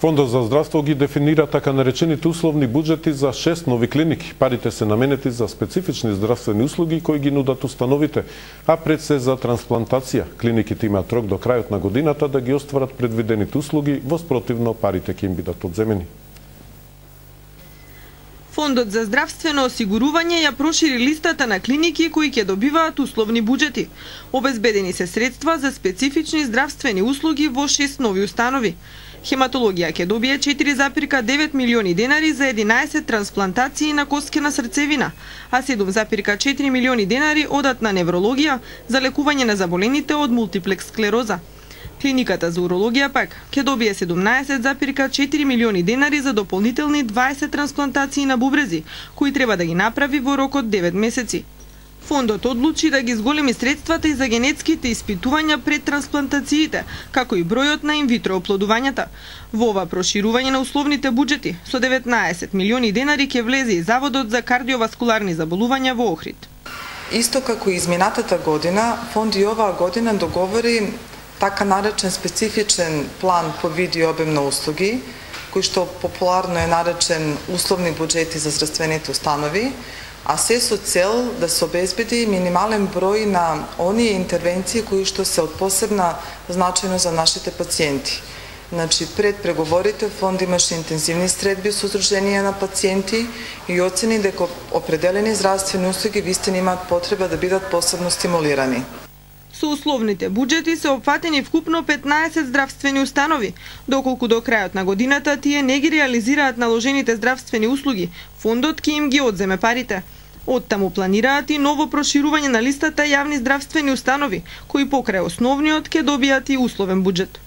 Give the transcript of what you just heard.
Фондот за здравство ги дефинира така наречените условни буџети за 6 нови клиники. Парите се наменети за специфични здравствени услуги кои ги нудат установите, а пред се за трансплантација. Клиниките имаат рок до крајот на годината да ги остварат предвидените услуги, во спротивно парите ќе им бидат одземени. Фондот за здравствено осигурување ја прошири листата на клиники кои ќе добиваат условни буџети. Обезбедени се средства за специфични здравствени услуги во 6 нови установи. Хематологија ќе добие 4,9 милиони денари за 11 трансплантации на коскена срцевина, а 7,4 милиони денари одат на неврологија за лекување на заболените од мултиплекс склероза. Клиниката за урологија пак ќе добие 17,4 милиони денари за дополнителни 20 трансплантации на бубрези, кои треба да ги направи во рок од 9 месеци. Фондот одлучи да ги зголеми средствата и за генетските испитувања пред трансплантациите, како и бројот на инвитро оплодувањата. Во ова проширување на условните буџети, со 19 милиони денари ќе влезе и Заводот за кардиоваскуларни заболувања во Охрид. Исто како и изминатата година, фонд и оваа година договори така наречен специфичен план по вид и обем на услуги, кој што популарно е наречен условни буџети за здравствените установи, а се со цел да се обезбеди минимален број на оние интервенции кои што се од посебна значајност за нашите пациенти. Значи, пред преговорите фонд имаше интензивни средби со удруженија на пациенти и оцени дека определени здравствени услуги вистина имаат потреба да бидат посебно стимулирани. Со условните буџети се опфатени вкупно 15 здравствени установи, доколку до крајот на годината тие не ги реализираат наложените здравствени услуги, фондот ќе им ги одземе парите. Оттаму планираат и ново проширување на листата јавни здравствени установи, кои покрај основниот ќе добијат и условен буџет.